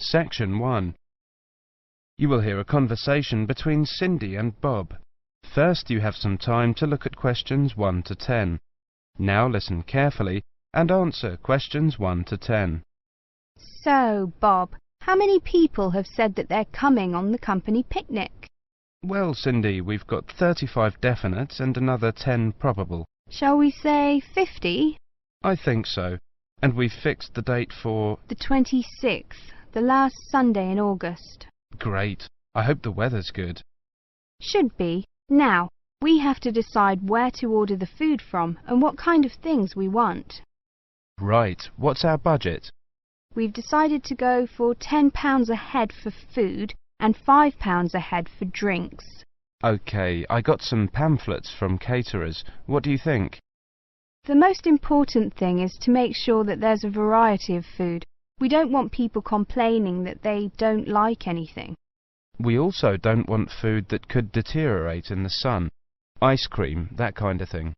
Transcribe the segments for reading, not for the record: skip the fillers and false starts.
Section 1. You will hear a conversation between Cindy and Bob. First, you have some time to look at questions 1 to 10. Now listen carefully and answer questions 1 to 10. So, Bob, how many people have said that they're coming on the company picnic? Well, Cindy, we've got 35 definite and another 10 probable. Shall we say 50? I think so. And we've fixed the date for... The 26th, the last Sunday in August. Great. I hope the weather's good. Should be. Now, we have to decide where to order the food from and what kind of things we want. Right. What's our budget? We've decided to go for £10 a head for food and £5 a head for drinks. OK, I got some pamphlets from caterers. What do you think? The most important thing is to make sure that there's a variety of food. We don't want people complaining that they don't like anything. We also don't want food that could deteriorate in the sun. Ice cream, that kind of thing.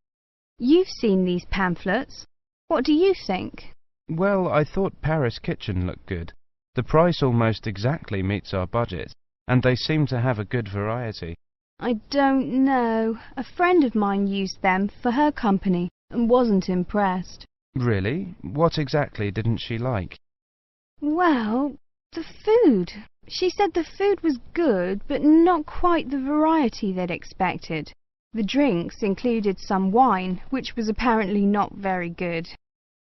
You've seen these pamphlets. What do you think? Well, I thought Paris Kitchen looked good. The price almost exactly meets our budget, and they seem to have a good variety. I don't know. A friend of mine used them for her company and wasn't impressed. Really? What exactly didn't she like? Well, the food. She said the food was good, but not quite the variety they'd expected. The drinks included some wine, which was apparently not very good.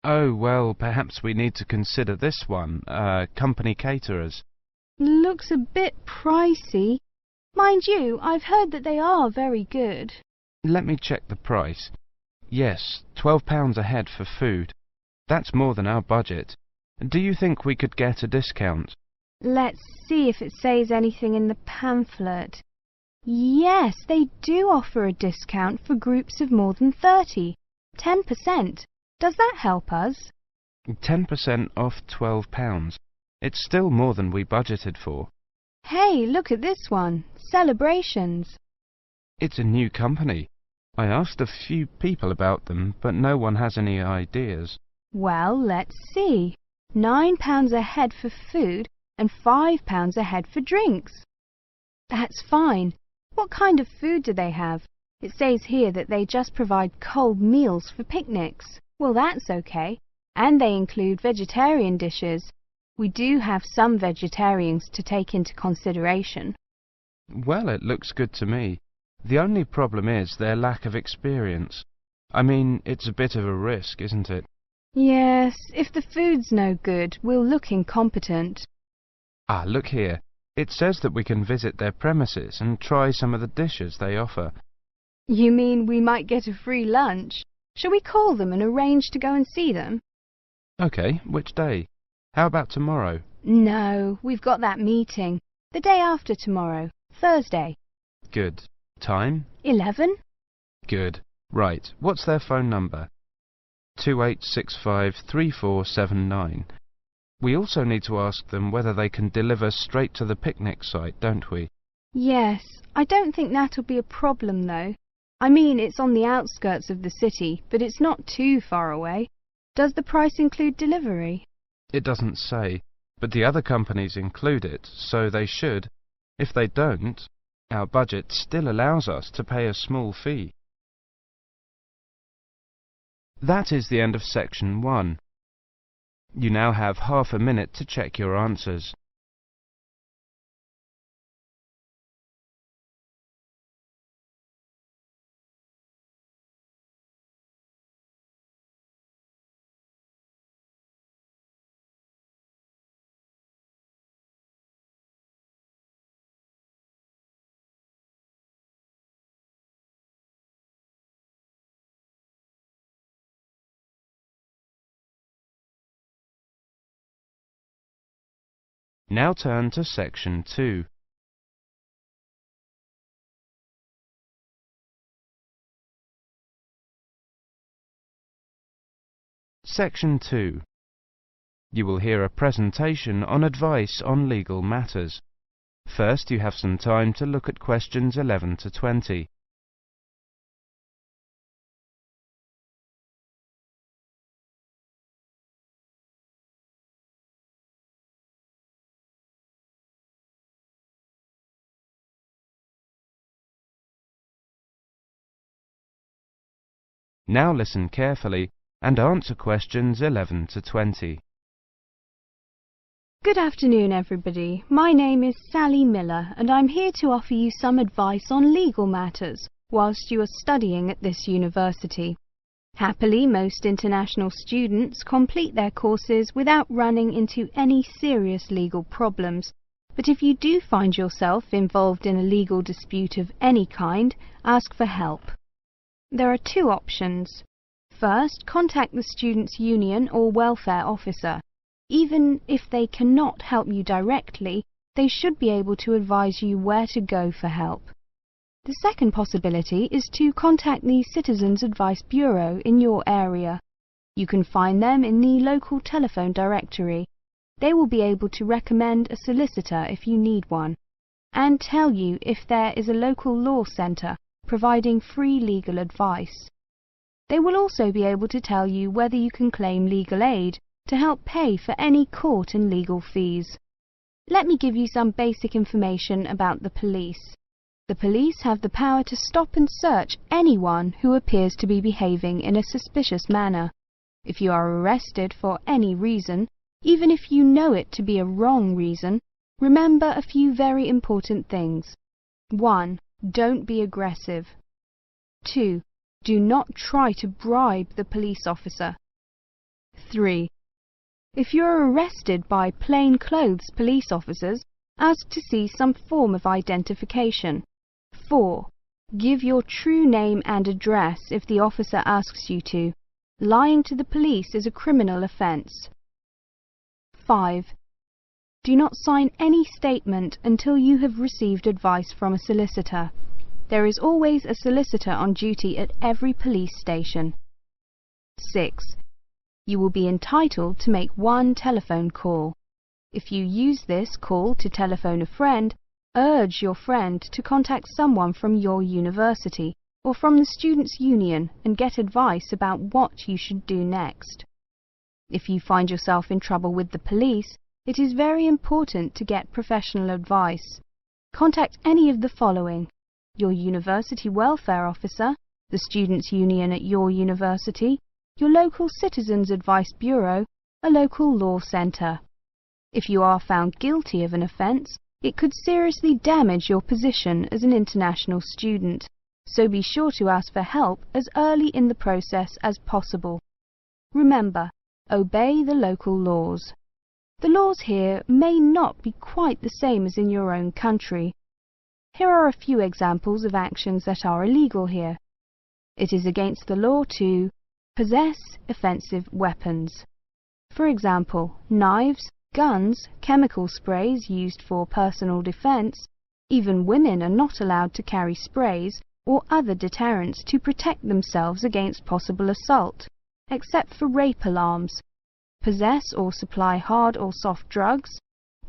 Oh, well, perhaps we need to consider this one, company caterers. Looks a bit pricey. Mind you, I've heard that they are very good. Let me check the price. Yes, £12 a head for food. That's more than our budget. Do you think we could get a discount? Let's see if it says anything in the pamphlet. Yes, they do offer a discount for groups of more than 30. 10%. Does that help us? 10% off £12. It's still more than we budgeted for. Hey, look at this one. Celebrations. It's a new company. I asked a few people about them, but no one has any ideas. Well, let's see. £9 a head for food and £5 a head for drinks. That's fine. What kind of food do they have? It says here that they just provide cold meals for picnics. Well, that's okay. And they include vegetarian dishes. We do have some vegetarians to take into consideration. Well, it looks good to me. The only problem is their lack of experience. I mean, it's a bit of a risk, isn't it? Yes, if the food's no good, we'll look incompetent. Ah, look here. It says that we can visit their premises and try some of the dishes they offer. You mean we might get a free lunch? Shall we call them and arrange to go and see them? OK, which day? How about tomorrow? No, we've got that meeting. The day after tomorrow, Thursday. Good. Time? 11? Good. Right. What's their phone number? 28653479. We also need to ask them whether they can deliver straight to the picnic site, don't we? Yes. I don't think that'll be a problem, though. I mean, it's on the outskirts of the city, but it's not too far away. Does the price include delivery? It doesn't say, but the other companies include it, so they should. If they don't, our budget still allows us to pay a small fee. That is the end of section 1. You now have half a minute to check your answers. Now turn to section 2. Section 2. You will hear a presentation on advice on legal matters. First, you have some time to look at questions 11 to 20. Now listen carefully and answer questions 11 to 20. Good afternoon, everybody. My name is Sally Miller, and I'm here to offer you some advice on legal matters whilst you are studying at this university. Happily, most international students complete their courses without running into any serious legal problems. But if you do find yourself involved in a legal dispute of any kind, ask for help. There are two options. First, contact the students' union or welfare officer. Even if they cannot help you directly, they should be able to advise you where to go for help. The second possibility is to contact the Citizens Advice Bureau in your area. You can find them in the local telephone directory. They will be able to recommend a solicitor if you need one, and tell you if there is a local law centre providing free legal advice. They will also be able to tell you whether you can claim legal aid to help pay for any court and legal fees. Let me give you some basic information about the police. The police have the power to stop and search anyone who appears to be behaving in a suspicious manner. If you are arrested for any reason, even if you know it to be a wrong reason, remember a few very important things. 1. Don't be aggressive. 2. Do not try to bribe the police officer. 3. If you are arrested by plainclothes police officers, ask to see some form of identification. 4. Give your true name and address if the officer asks you to. Lying to the police is a criminal offence. 5. Do not sign any statement until you have received advice from a solicitor. There is always a solicitor on duty at every police station. 6. You will be entitled to make one telephone call. If you use this call to telephone a friend, urge your friend to contact someone from your university or from the Students' Union and get advice about what you should do next. If you find yourself in trouble with the police, it is very important to get professional advice. Contact any of the following: your university welfare officer, the Students' Union at your university, your local Citizens Advice Bureau, a local law centre. If you are found guilty of an offence, it could seriously damage your position as an international student, so be sure to ask for help as early in the process as possible. Remember, obey the local laws. The laws here may not be quite the same as in your own country. Here are a few examples of actions that are illegal here. It is against the law to possess offensive weapons. For example, knives, guns, chemical sprays used for personal defense. Even women are not allowed to carry sprays or other deterrents to protect themselves against possible assault, except for rape alarms. Possess or supply hard or soft drugs.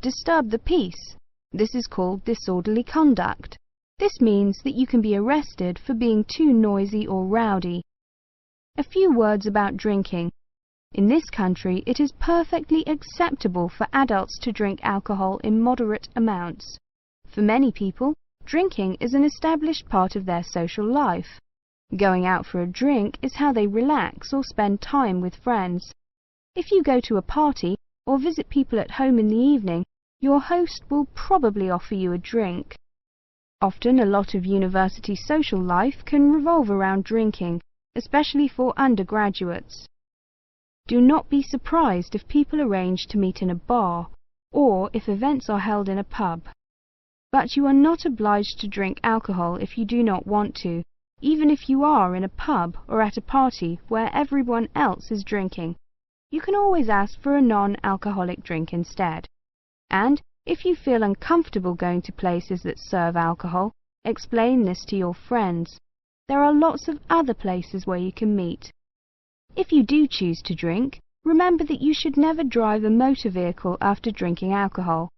Disturb the peace. This is called disorderly conduct. This means that you can be arrested for being too noisy or rowdy. A few words about drinking. In this country, it is perfectly acceptable for adults to drink alcohol in moderate amounts. For many people, drinking is an established part of their social life. Going out for a drink is how they relax or spend time with friends. If you go to a party or visit people at home in the evening, your host will probably offer you a drink. Often, a lot of university social life can revolve around drinking, especially for undergraduates. Do not be surprised if people arrange to meet in a bar, or if events are held in a pub. But you are not obliged to drink alcohol if you do not want to, even if you are in a pub or at a party where everyone else is drinking. You can always ask for a non-alcoholic drink instead. And if you feel uncomfortable going to places that serve alcohol, explain this to your friends. There are lots of other places where you can meet. If you do choose to drink, remember that you should never drive a motor vehicle after drinking alcohol.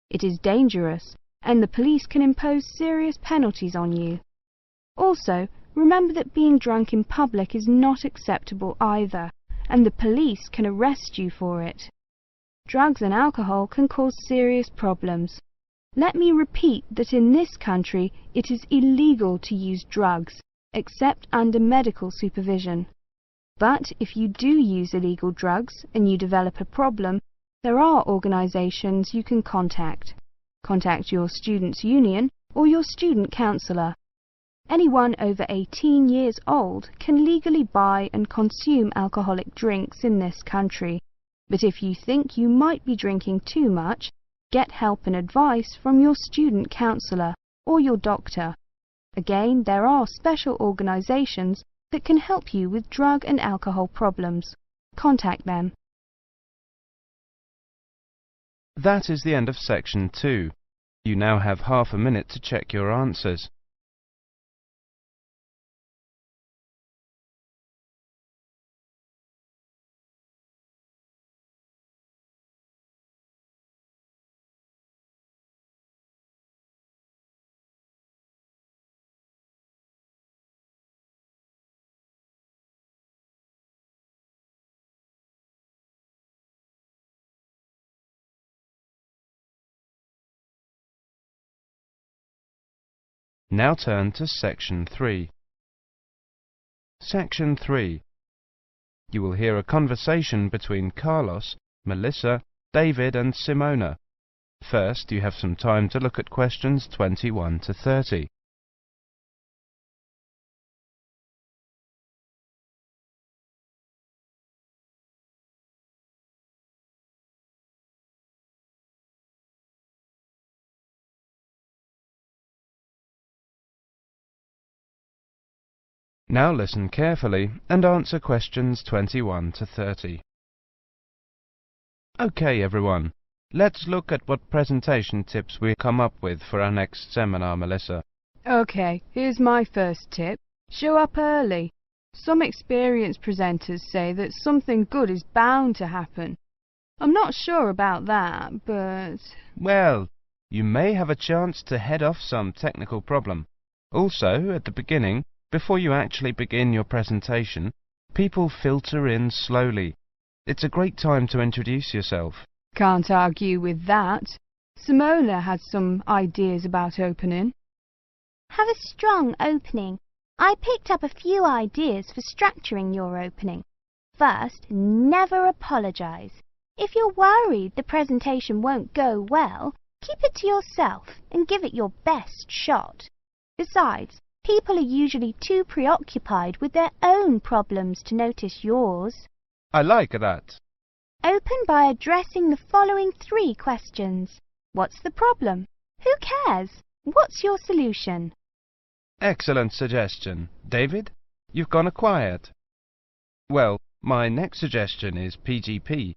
It is dangerous, and the police can impose serious penalties on you. Also, remember that being drunk in public is not acceptable either, and the police can arrest you for it. Drugs and alcohol can cause serious problems. Let me repeat that in this country it is illegal to use drugs, except under medical supervision. But if you do use illegal drugs and you develop a problem, there are organisations you can contact. Contact your students' union or your student counsellor. Anyone over 18 years old can legally buy and consume alcoholic drinks in this country. But if you think you might be drinking too much, get help and advice from your student counsellor or your doctor. Again, there are special organisations that can help you with drug and alcohol problems. Contact them. That is the end of section 2. You now have half a minute to check your answers. Now turn to section 3. Section 3. You will hear a conversation between Carlos, Melissa, David and Simona. First, you have some time to look at questions 21 to 30. Now listen carefully and answer questions 21 to 30. Okay, everyone. Let's look at what presentation tips we come up with for our next seminar, Melissa. Okay, here's my first tip. Show up early. Some experienced presenters say that something good is bound to happen. I'm not sure about that, but... Well, you may have a chance to head off some technical problem. Also, at the beginning, before you actually begin your presentation, people filter in slowly. It's a great time to introduce yourself. Can't argue with that. Simona has some ideas about opening. Have a strong opening. I picked up a few ideas for structuring your opening. First, never apologise. If you're worried the presentation won't go well, keep it to yourself and give it your best shot. Besides, people are usually too preoccupied with their own problems to notice yours. I like that. Open by addressing the following 3 questions. What's the problem? Who cares? What's your solution? Excellent suggestion. David, you've gone quiet. Well, my next suggestion is PGP.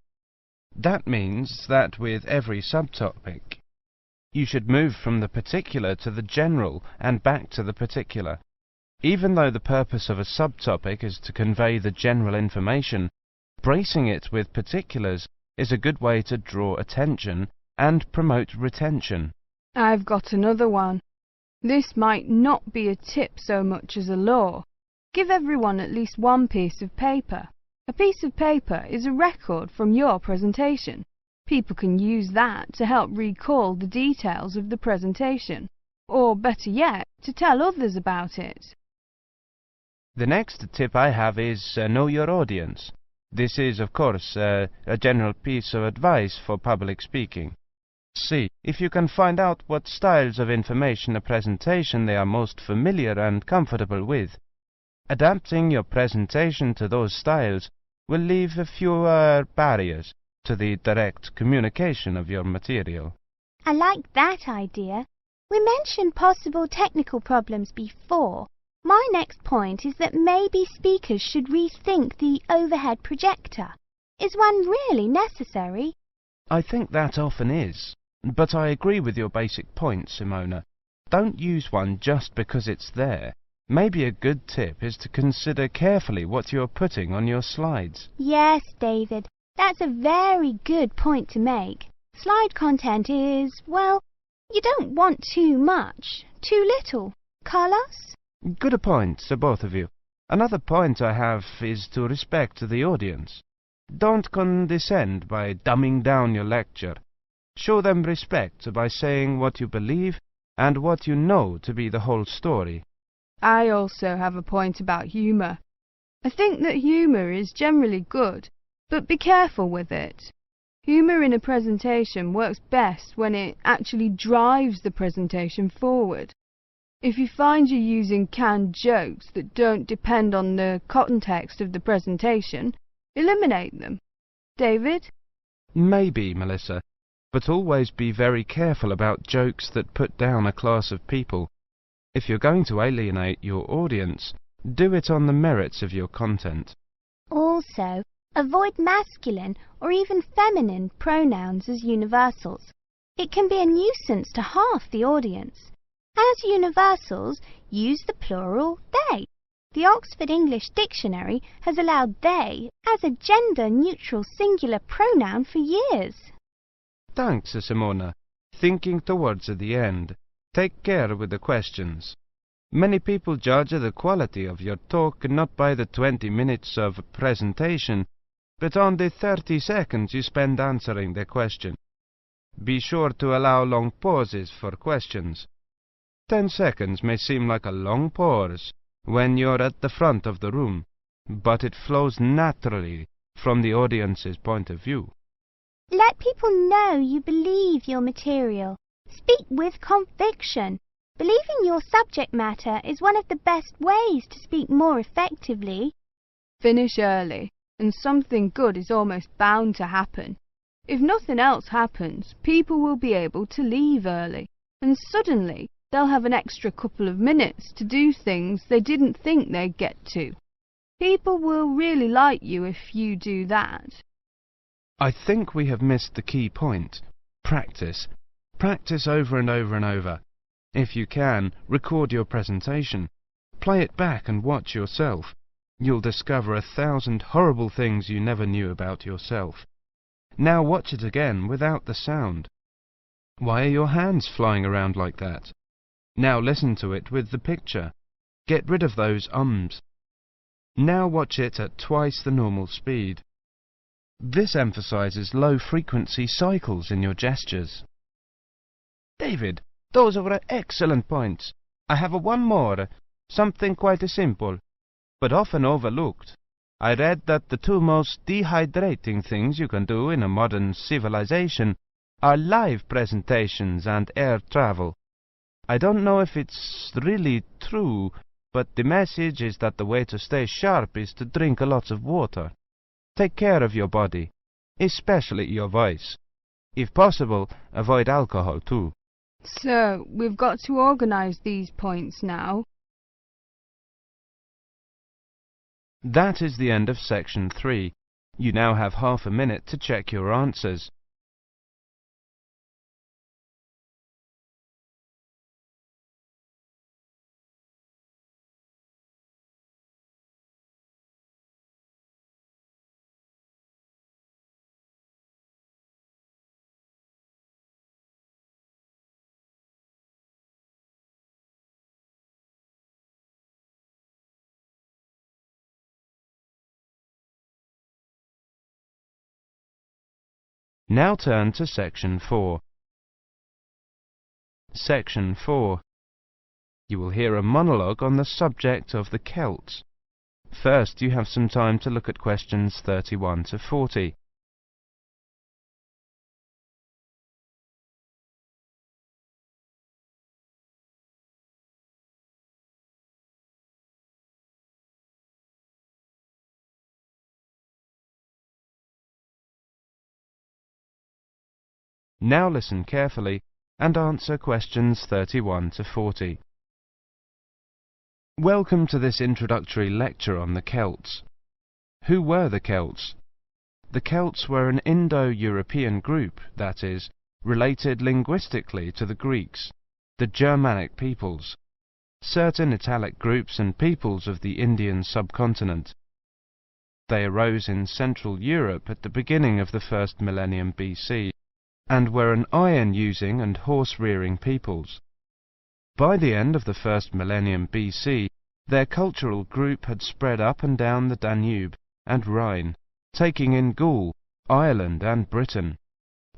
That means that with every subtopic, you should move from the particular to the general and back to the particular. Even though the purpose of a subtopic is to convey the general information, bracing it with particulars is a good way to draw attention and promote retention. I've got another one. This might not be a tip so much as a law. Give everyone at least one piece of paper. A piece of paper is a record from your presentation. People can use that to help recall the details of the presentation, or better yet, to tell others about it. The next tip I have is know your audience. This is, of course, a general piece of advice for public speaking. See if you can find out what styles of information a presentation they are most familiar and comfortable with. Adapting your presentation to those styles will leave fewer barriers to the direct communication of your material. I like that idea. We mentioned possible technical problems before. My next point is that maybe speakers should rethink the overhead projector. Is one really necessary? I think that often is, but I agree with your basic point, Simona. Don't use one just because it's there. Maybe a good tip is to consider carefully what you're putting on your slides. Yes, David, that's a very good point to make. Slide content is, well, you don't want too much, too little. Carlos? Good point, both of you. Another point I have is to respect the audience. Don't condescend by dumbing down your lecture. Show them respect by saying what you believe and what you know to be the whole story. I also have a point about humour. I think that humour is generally good, but be careful with it. Humour in a presentation works best when it actually drives the presentation forward. If you find you're using canned jokes that don't depend on the context of the presentation, eliminate them. David? Maybe, Melissa, but always be very careful about jokes that put down a class of people. If you're going to alienate your audience, do it on the merits of your content. Also, avoid masculine or even feminine pronouns as universals. It can be a nuisance to half the audience. As universals, use the plural they. The Oxford English Dictionary has allowed they as a gender-neutral singular pronoun for years. Thanks, Simona. Thinking towards the end, take care with the questions. Many people judge the quality of your talk not by the 20 minutes of presentation, but on the 30 seconds you spend answering the question. Be sure to allow long pauses for questions. 10 seconds may seem like a long pause when you're at the front of the room, but it flows naturally from the audience's point of view. Let people know you believe your material. Speak with conviction. Believing your subject matter is one of the best ways to speak more effectively. Finish early, and something good is almost bound to happen. If nothing else happens, people will be able to leave early, and suddenly they'll have an extra couple of minutes to do things they didn't think they'd get to. People will really like you if you do that. I think we have missed the key point. Practice. Practice over and over and over. If you can, record your presentation. Play it back and watch yourself. You'll discover 1,000 horrible things you never knew about yourself. Now watch it again without the sound. Why are your hands flying around like that? Now listen to it with the picture. Get rid of those ums. Now watch it at twice the normal speed. This emphasizes low-frequency cycles in your gestures. David, those were excellent points. I have one more, something quite simple, but often overlooked. I read that the two most dehydrating things you can do in a modern civilization are live presentations and air travel. I don't know if it's really true, but the message is that the way to stay sharp is to drink lots of water. Take care of your body, especially your voice. If possible, avoid alcohol too. So, we've got to organise these points now. That is the end of section 3. You now have half a minute to check your answers. Now turn to section 4. Section 4. You will hear a monologue on the subject of the Celts. First, you have some time to look at questions 31 to 40. Now listen carefully and answer questions 31 to 40. Welcome to this introductory lecture on the Celts. Who were the Celts? The Celts were an Indo-European group, that is, related linguistically to the Greeks, the Germanic peoples, certain Italic groups and peoples of the Indian subcontinent. They arose in Central Europe at the beginning of the first millennium BC, and were an iron-using and horse-rearing peoples. By the end of the first millennium BC, their cultural group had spread up and down the Danube and Rhine, taking in Gaul, Ireland and Britain,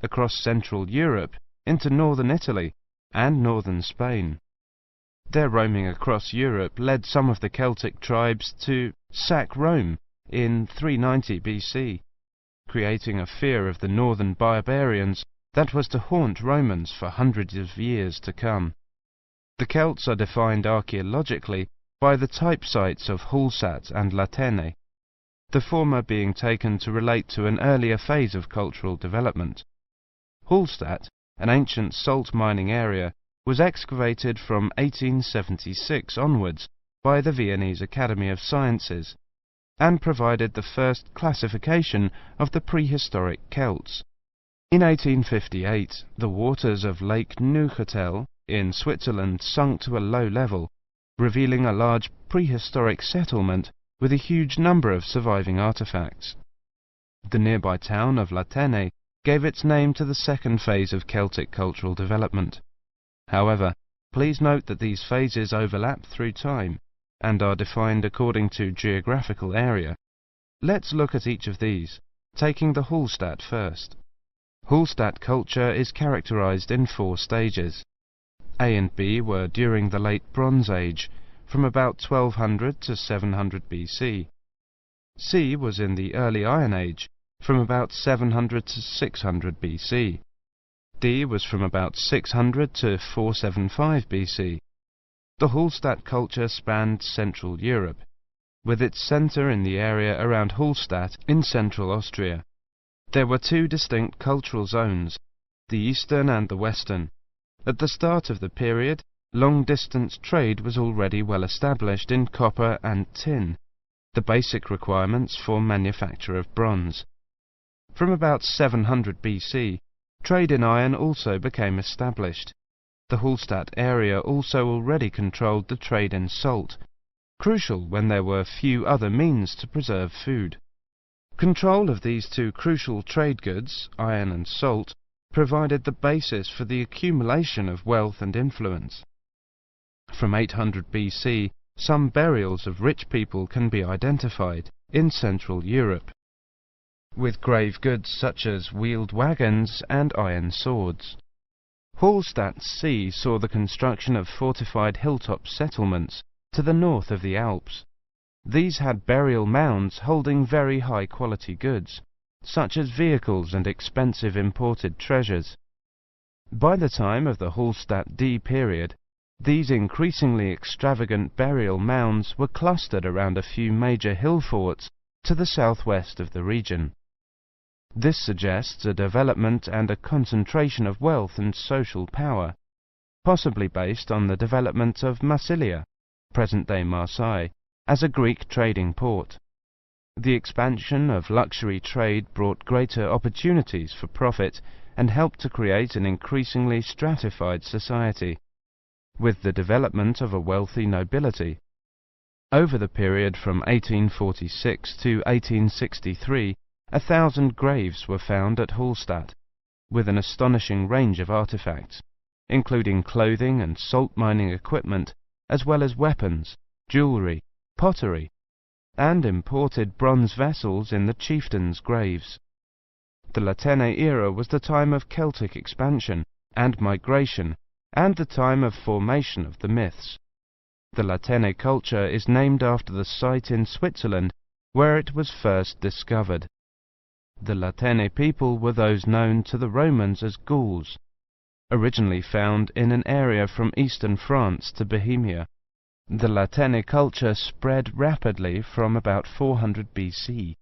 across Central Europe into northern Italy and northern Spain. Their roaming across Europe led some of the Celtic tribes to sack Rome in 390 BC, creating a fear of the northern barbarians that was to haunt Romans for hundreds of years to come. The Celts are defined archaeologically by the type sites of Hallstatt and Latene, the former being taken to relate to an earlier phase of cultural development. Hallstatt, an ancient salt mining area, was excavated from 1876 onwards by the Viennese Academy of Sciences, and provided the first classification of the prehistoric Celts. In 1858, the waters of Lake Neuchâtel in Switzerland sunk to a low level, revealing a large prehistoric settlement with a huge number of surviving artifacts. The nearby town of Latene gave its name to the second phase of Celtic cultural development. However, please note that these phases overlap through time and are defined according to geographical area. Let's look at each of these, taking the Hallstatt first. Hallstatt culture is characterized in 4 stages. A and B were during the Late Bronze Age, from about 1200 to 700 BC. C was in the Early Iron Age, from about 700 to 600 BC. D was from about 600 to 475 BC. The Hallstatt culture spanned Central Europe, with its centre in the area around Hallstatt in central Austria. There were 2 distinct cultural zones, the eastern and the western. At the start of the period, long-distance trade was already well established in copper and tin, the basic requirements for manufacture of bronze. From about 700 BC, trade in iron also became established. The Hallstatt area also already controlled the trade in salt, crucial when there were few other means to preserve food. Control of these 2 crucial trade goods, iron and salt, provided the basis for the accumulation of wealth and influence. From 800 BC, some burials of rich people can be identified in Central Europe, with grave goods such as wheeled wagons and iron swords. Hallstatt C saw the construction of fortified hilltop settlements to the north of the Alps. These had burial mounds holding very high-quality goods, such as vehicles and expensive imported treasures. By the time of the Hallstatt D period, these increasingly extravagant burial mounds were clustered around a few major hill forts to the southwest of the region. This suggests a development and a concentration of wealth and social power, possibly based on the development of Massilia, present-day Marseille, as a Greek trading port. The expansion of luxury trade brought greater opportunities for profit and helped to create an increasingly stratified society, with the development of a wealthy nobility. Over the period from 1846 to 1863, 1,000 graves were found at Hallstatt, with an astonishing range of artifacts, including clothing and salt mining equipment, as well as weapons, jewellery, pottery, and imported bronze vessels in the chieftains' graves. The Latene era was the time of Celtic expansion and migration, and the time of formation of the myths. The Latene culture is named after the site in Switzerland where it was first discovered. The Latene people were those known to the Romans as Gauls, originally found in an area from eastern France to Bohemia. The Latene culture spread rapidly from about 400 BC.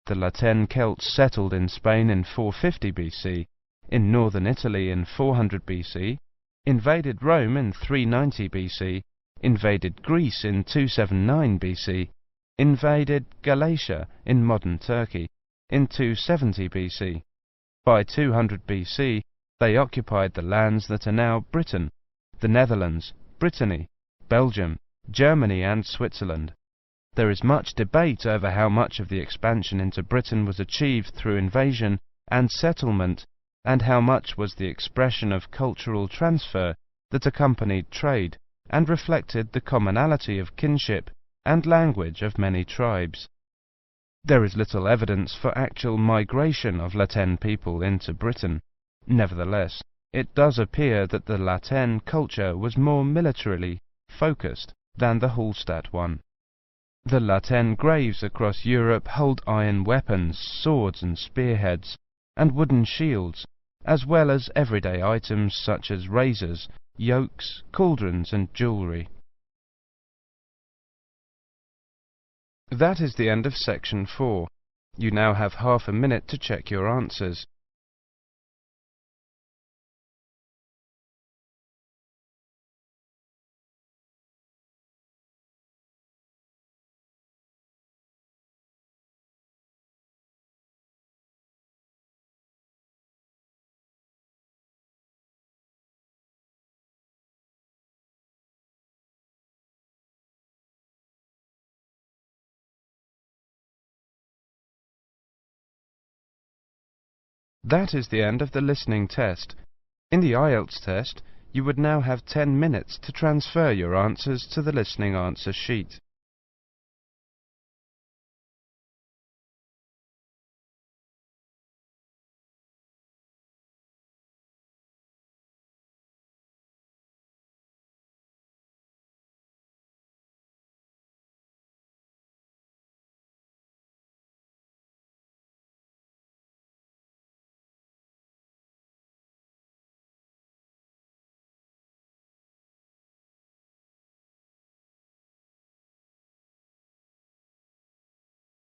The Latene Celts settled in Spain in 450 BC, in northern Italy in 400 BC, invaded Rome in 390 BC, invaded Greece in 279 BC, invaded Galatia in modern Turkey in 270 BC. By 200 BC, they occupied the lands that are now Britain, the Netherlands, Brittany, Belgium, Germany and Switzerland. There is much debate over how much of the expansion into Britain was achieved through invasion and settlement, and how much was the expression of cultural transfer that accompanied trade and reflected the commonality of kinship and language of many tribes. There is little evidence for actual migration of Latene people into Britain. Nevertheless, It does appear that the Latin culture was more militarily focused than the Hallstatt one. The Latin graves across Europe hold iron weapons, swords and spearheads, and wooden shields, as well as everyday items such as razors, yokes, cauldrons and jewellery. That is the end of section 4. You now have half a minute to check your answers. That is the end of the listening test. In the Ielts test, you would now have 10 minutes to transfer your answers to the listening answer sheet.